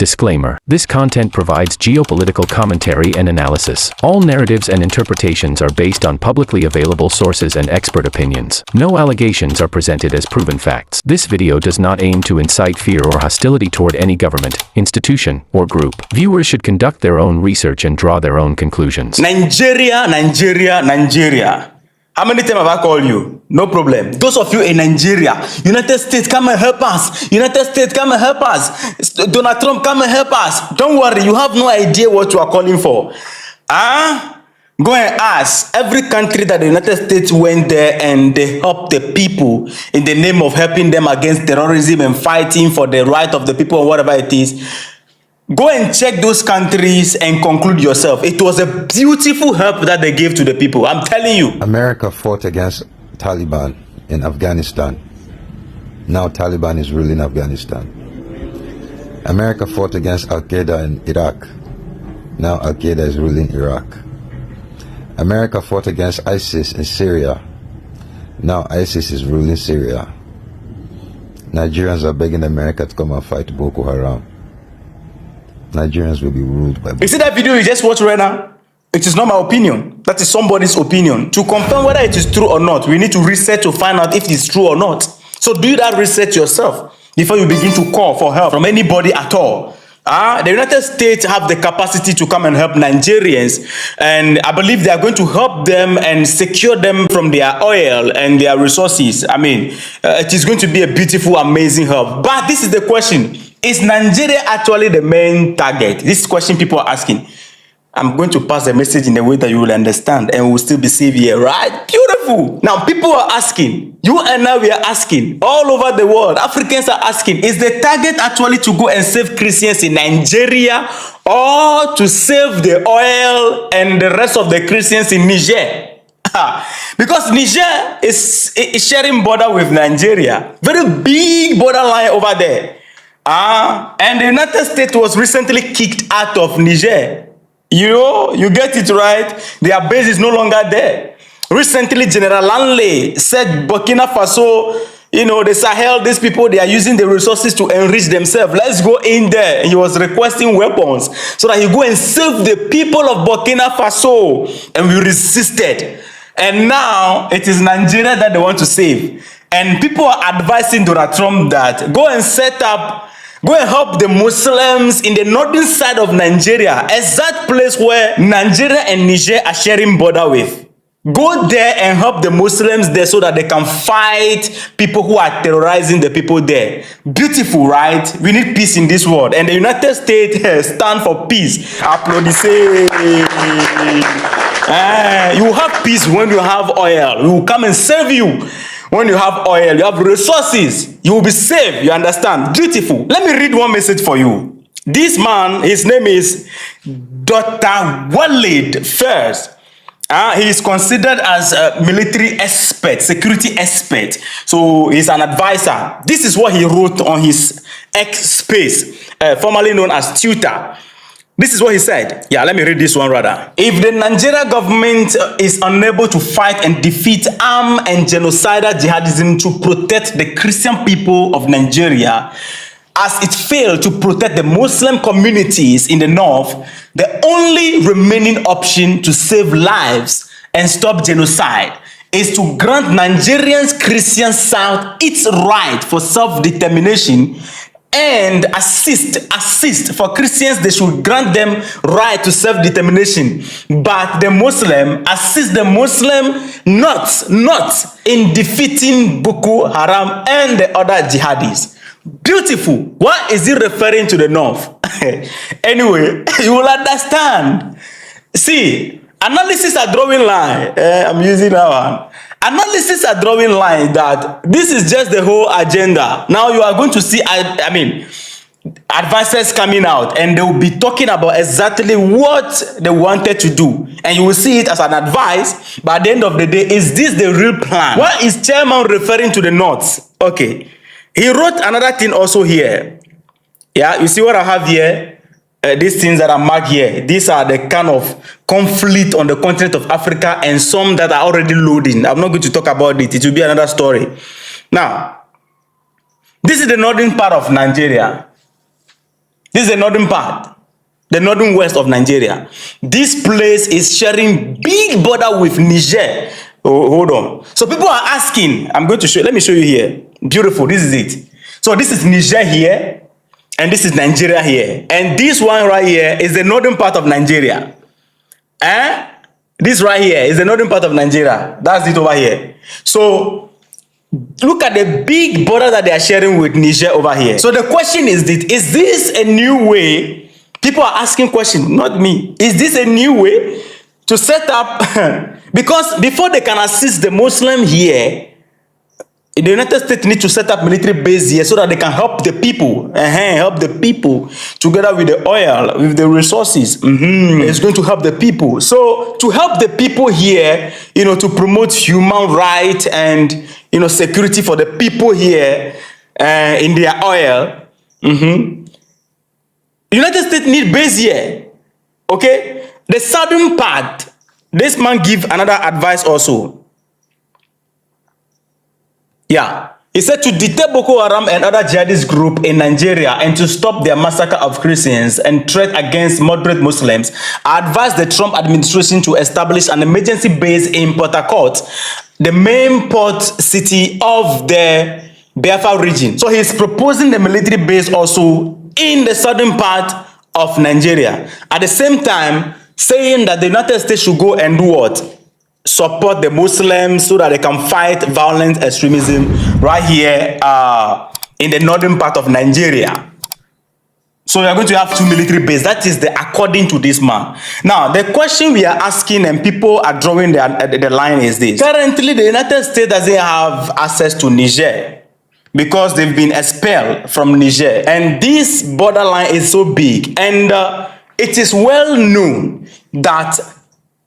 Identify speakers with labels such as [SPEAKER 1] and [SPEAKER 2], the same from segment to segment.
[SPEAKER 1] Disclaimer. This content provides geopolitical commentary and analysis. All narratives and interpretations are based on publicly available sources and expert opinions. No allegations are presented as proven facts. This video does not aim to incite fear or hostility toward any government, institution, or group. Viewers should conduct their own research and draw their own conclusions.
[SPEAKER 2] Nigeria. How many times have I called you? No problem. Those of you in Nigeria, United States, come and help us. United States, come and help us. Donald Trump, come and help us. Don't worry, you have no idea what you are calling for. Go and ask every country that the United States went there and they helped the people in the name of helping them against terrorism and fighting for the right of the people or whatever it is. Go and check those countries and conclude yourself. It was a beautiful help that they gave to the people. I'm telling you.
[SPEAKER 3] America fought against Taliban in Afghanistan. Now Taliban is ruling Afghanistan. America fought against Al-Qaeda in Iraq. Now Al-Qaeda is ruling Iraq. America fought against ISIS in Syria. Now ISIS is ruling Syria. Nigerians are begging America to come and fight Boko Haram. Nigerians will be ruled by...
[SPEAKER 2] You see that video you just watched right now? It is not my opinion. That is somebody's opinion. To confirm whether it is true or not, we need to research to find out if it is true or not. So do that research yourself before you begin to call for help from anybody at all. The United States have the capacity to come and help Nigerians, and I believe they are going to help them and secure them from their oil and their resources. I mean, it is going to be a beautiful, amazing help. But this is the question. Is Nigeria actually the main target? This is the question people are asking. I'm going to pass the message in a way that you will understand and we'll still be safe here, right? Beautiful. Now, people are asking. You and I, we are asking. All over the world, Africans are asking, is the target actually to go and save Christians in Nigeria or to save the oil and the rest of the Christians in Niger? Because Niger is sharing border with Nigeria. Very big borderline over there. And the United States was recently kicked out of Niger. You know, you get it right. Their base is no longer there. Recently, General Lanley said Burkina Faso, you know, the Sahel, these people, they are using the resources to enrich themselves. Let's go in there. And he was requesting weapons so that he go and save the people of Burkina Faso. And we resisted. And now it is Nigeria that they want to save. And people are advising Donald Trump that go and help the Muslims in the northern side of Nigeria, exact place where Nigeria and Niger are sharing border with. Go there and help the Muslims there so that they can fight people who are terrorizing the people there. Beautiful, right? We need peace in this world. And the United States stand for peace. Applaudissez. You have peace when you have oil. We will come and serve you. When you have oil, you have resources, you will be safe, you understand? Beautiful. Let me read one message for you. This man, his name is Dr. Walid First. He is considered as a military expert, security expert. So he's an advisor. This is what he wrote on his X space, formerly known as Twitter. This is what he said. Yeah, let me read this one rather. If the Nigeria government is unable to fight and defeat armed and genocidal jihadism to protect the Christian people of Nigeria, as it failed to protect the Muslim communities in the north, the only remaining option to save lives and stop genocide is to grant Nigerians Christian South its right for self-determination and assist for Christians. They should grant them right to self-determination, but the Muslim assist the Muslim not in defeating Boko Haram and the other jihadis. Beautiful. What is he referring to the north? Anyway, you will understand. See, analysis are drawing line. I'm using that one. Analysis are drawing line that this is just the whole agenda. Now you are going to see, advisors coming out and they will be talking about exactly what they wanted to do. And you will see it as an advice, but at the end of the day, is this the real plan? What is chairman referring to the North? Okay. He wrote another thing also here. Yeah, you see what I have here? These things that are marked here. These are the kind of conflict on the continent of Africa and some that are already loading. I'm not going to talk about it. It will be another story. Now, this is the northern part of Nigeria. This is the northern part, the northern west of Nigeria. This place is sharing big border with Niger. Oh, hold on. So people are asking, I'm going to show, let me show you here. Beautiful, this is it. So this is Niger here, and this is Nigeria here. And this one right here is the northern part of Nigeria. This right here is the northern part of Nigeria. That's it over here. So look at the big border that they are sharing with Niger over here. So the question is this a new way? People are asking questions, not me. Is this a new way to set up? Because before they can assist the Muslim here, the United States need to set up military base here so that they can help the people. Help the people together with the oil, with the resources. It's going to help the people. So to help the people here, to promote human rights and security for the people here in their oil. United States need base here. Okay? The southern part, this man give another advice also. Yeah, he said to deter Boko Haram and other jihadist group in Nigeria and to stop their massacre of Christians and threat against moderate Muslims, I advised the Trump administration to establish an emergency base in Port Harcourt, the main port city of the Biafra region. So he's proposing the military base also in the southern part of Nigeria. At the same time, saying that the United States should go and do what? Support the Muslims so that they can fight violent extremism right here in the northern part of Nigeria. So we are going to have 2 military bases. That is according to this man. Now, the question we are asking and people are drawing the line is this. Currently, the United States doesn't have access to Niger because they've been expelled from Niger. And this borderline is so big. And it is well known that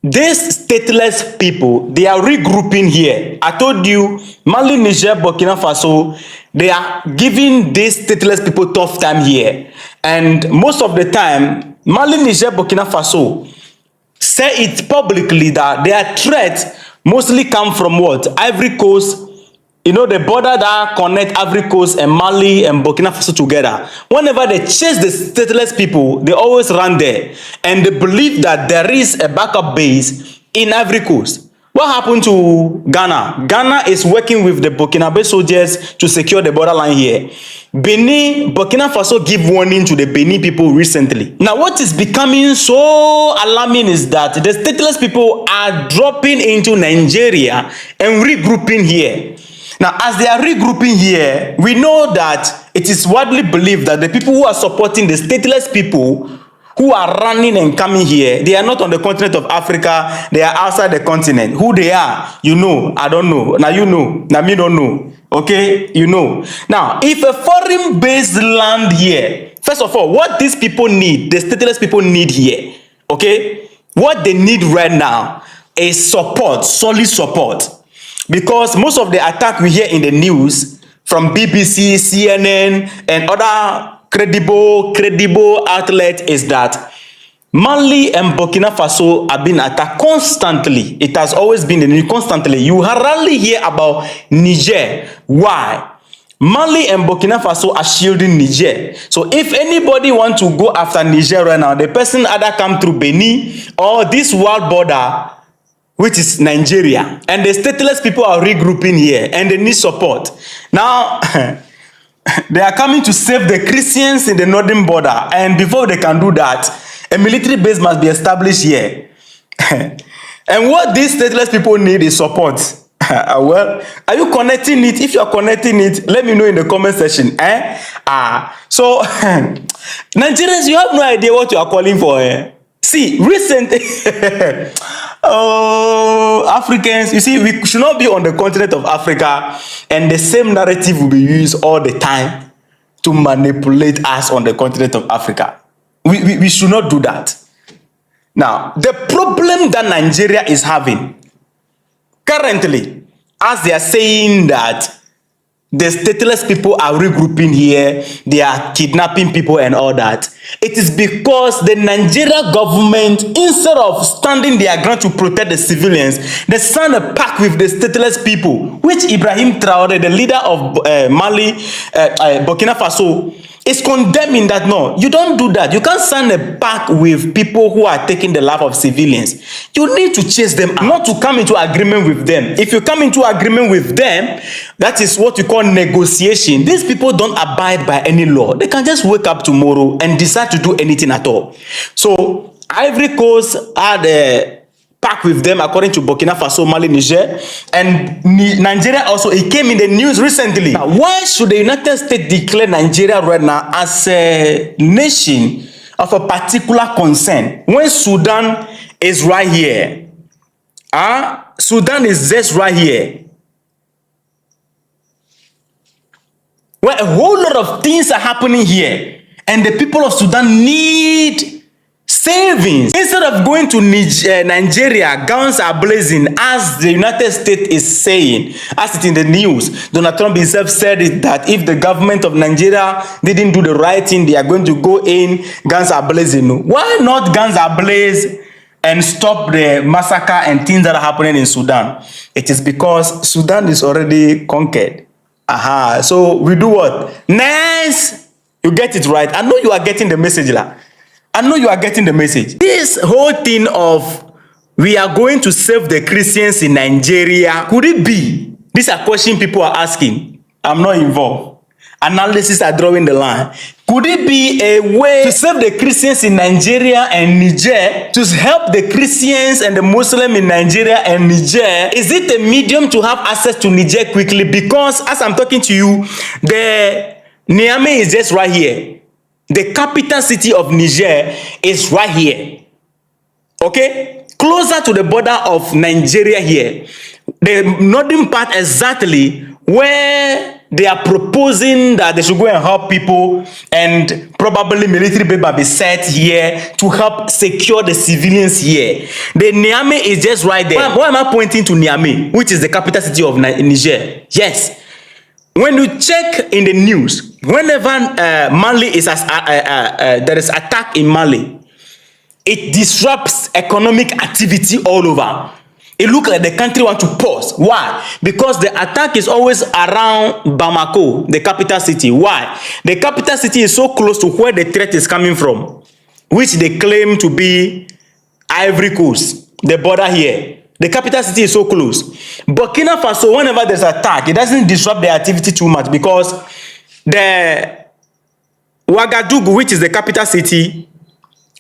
[SPEAKER 2] these stateless people, they are regrouping here. I told you, Mali, Niger, Burkina Faso, they are giving these stateless people tough time here. And most of the time, Mali, Niger, Burkina Faso say it publicly that their threats mostly come from what? Ivory Coast. The border that connect Ivory Coast and Mali and Burkina Faso together. Whenever they chase the stateless people, they always run there. And they believe that there is a backup base in Ivory Coast. What happened to Ghana? Ghana is working with the Burkinabe soldiers to secure the borderline here. Burkina Faso give warning to the Benin people recently. Now, what is becoming so alarming is that the stateless people are dropping into Nigeria and regrouping here. Now, as they are regrouping here, we know that it is widely believed that the people who are supporting the stateless people who are running and coming here, they are not on the continent of Africa, they are outside the continent. Who they are, I don't know. Now you know, now me don't know. Okay, Now, if a foreign-based land here, first of all, what these people need, the stateless people need here, okay? What they need right now is support, solid support. Because most of the attack we hear in the news from BBC, CNN, and other credible outlets is that Mali and Burkina Faso have been attacked constantly. It has always been in the news constantly. You hardly hear about Niger. Why? Mali and Burkina Faso are shielding Niger. So if anybody wants to go after Niger right now, the person either come through Benin or this world border, which is Nigeria. And the stateless people are regrouping here and they need support. Now, they are coming to save the Christians in the northern border. And before they can do that, a military base must be established here. And what these stateless people need is support. Well, are you connecting it? If you are connecting it, let me know in the comment section. So, Nigerians, you have no idea what you are calling for. See, recently, Africans, you see, we should not be on the continent of Africa and the same narrative will be used all the time to manipulate us on the continent of Africa. We should not do that. Now, the problem that Nigeria is having currently, as they are saying that the stateless people are regrouping here, they are kidnapping people and all that. It is because the Nigeria government, instead of standing their ground to protect the civilians, they signed a pact with the stateless people, which Ibrahim Traore, the leader of Mali, Burkina Faso, is condemning that no, you don't do that. You can't sign a pact with people who are taking the life of civilians. You need to chase them out, not to come into agreement with them. If you come into agreement with them, that is what we call negotiation. These people don't abide by any law. They can just wake up tomorrow and decide to do anything at all. So Ivory Coast had a pact with them according to Burkina Faso, Mali, Niger, and Nigeria also. It came in the news recently. Now, why should the United States declare Nigeria right now as a nation of a particular concern when Sudan is right here? Sudan is just right here, where a whole lot of things are happening here, and the people of Sudan need savings. Instead of going to Nigeria, guns are blazing, as the United States is saying, as it in the news. Donald Trump himself said it, that if the government of Nigeria didn't do the right thing, they are going to go in, guns are blazing. Why not guns are blaze and stop the massacre and things that are happening in Sudan? It is because Sudan is already conquered. So we do what? Nice. You get it right. I know you are getting the message, lah. I know you are getting the message. This whole thing of we are going to save the Christians in Nigeria, could it be? These are questions people are asking. I'm not involved. Analysts are drawing the line. Could it be a way to save the Christians in Nigeria and Niger, to help the Christians and the Muslims in Nigeria and Niger? Is it a medium to have access to Niger quickly? Because as I'm talking to you, the Niamey is just right here. The capital city of Niger is right here. Okay? Closer to the border of Nigeria here. The northern part exactly where they are proposing that they should go and help people, and probably military base be set here to help secure the civilians here. The Niamey is just right there. Why am I pointing to Niamey, which is the capital city of Niger? Yes. When you check in the news, whenever Mali is there is attack in Mali, it disrupts economic activity all over. It looks like the country wants to pause. Why? Because the attack is always around Bamako, the capital city. Why? The capital city is so close to where the threat is coming from, which they claim to be Ivory Coast, the border here. The capital city is so close. Burkina Faso, whenever there's an attack, it doesn't disrupt the activity too much, because the Ouagadougou, which is the capital city,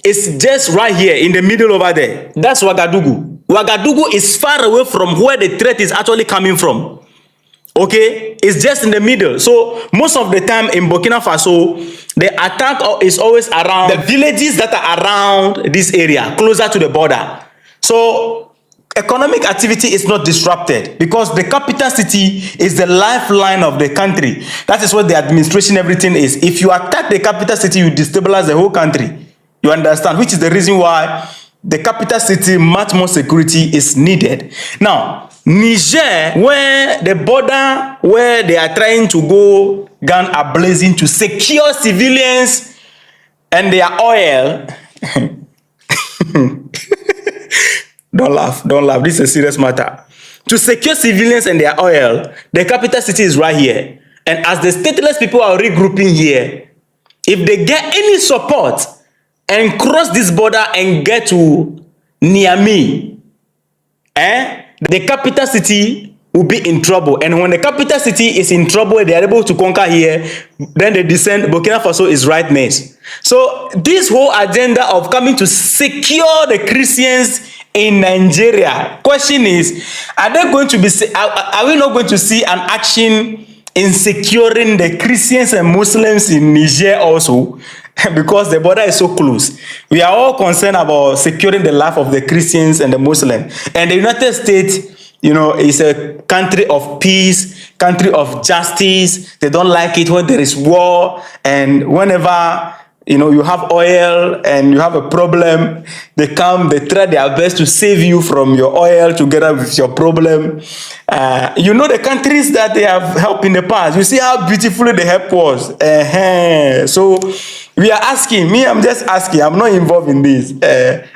[SPEAKER 2] is just right here in the middle over there. That's Ouagadougou. Ouagadougou is far away from where the threat is actually coming from. Okay? It's just in the middle. So most of the time in Burkina Faso, the attack is always around the villages that are around this area, closer to the border. So economic activity is not disrupted, because the capital city is the lifeline of the country. That is what the administration, everything is. If you attack the capital city, you destabilize the whole country. You understand? Which is the reason why the capital city, much more security is needed. Now, Niger, where the border, where they are trying to go, gun are blazing to secure civilians and their oil. Don't laugh, don't laugh. This is a serious matter. To secure civilians and their oil, the capital city is right here. And as the stateless people are regrouping here, if they get any support and cross this border and get to Niamey, the capital city will be in trouble. And when the capital city is in trouble, they are able to conquer here, then they descend. Burkina Faso is right next. So this whole agenda of coming to secure the Christians in Nigeria, question is, are they going to be, are we not going to see an action in securing the Christians and Muslims in Niger also? Because the border is so close. We are all concerned about securing the life of the Christians and the Muslims. And the United States, you know, is a country of peace, country of justice. They don't like it when there is war. And whenever, you know, you have oil and you have a problem, they come, they try their best to save you from your oil together with your problem. You know the countries that they have helped in the past. You see how beautifully the help was. So we are asking, I'm just asking, I'm not involved in this.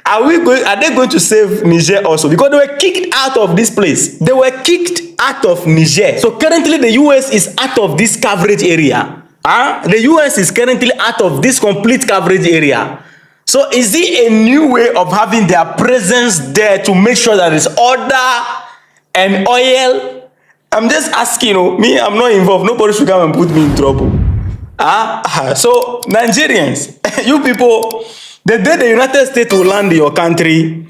[SPEAKER 2] Are they going to save Niger also? Because they were kicked out of this place. They were kicked out of Niger. So currently the US is out of this coverage area. The US is currently out of this complete coverage area. So is it a new way of having their presence there to make sure that there's order and oil? I'm just asking, me, I'm not involved. Nobody should come and put me in trouble. So Nigerians, you people, the day the United States will land in your country,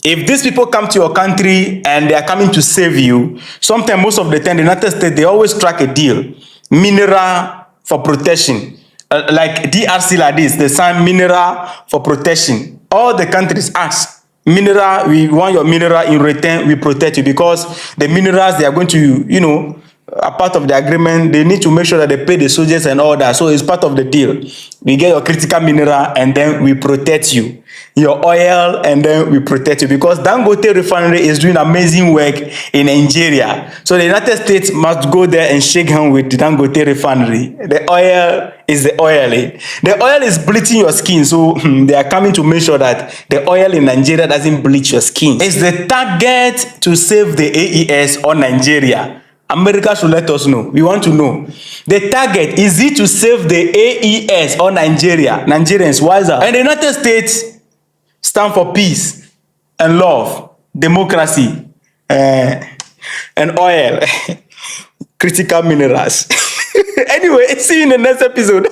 [SPEAKER 2] if these people come to your country and they are coming to save you, sometimes, most of the time, the United States, they always strike a deal. Mineral for protection. Like DRC like this, they sign mineral for protection. All the countries ask, mineral, we want your mineral, in return, we protect you, because the minerals they are going to, a part of the agreement, they need to make sure that they pay the soldiers and all that. So it's part of the deal. We get your critical mineral and then we protect you. Your oil and then we protect you, because Dangote refinery is doing amazing work in Nigeria. So the United States must go there and shake hands with the Dangote refinery. The oil is the oil. The oil is bleaching your skin, so they are coming to make sure that the oil in Nigeria doesn't bleach your skin. It's the target to save the AES or Nigeria. America should let us know. We want to know. The target, is it to save the AES or Nigeria? Nigerians, wiser. And the United States stand for peace and love, democracy, and oil, critical minerals. Anyway, see you in the next episode.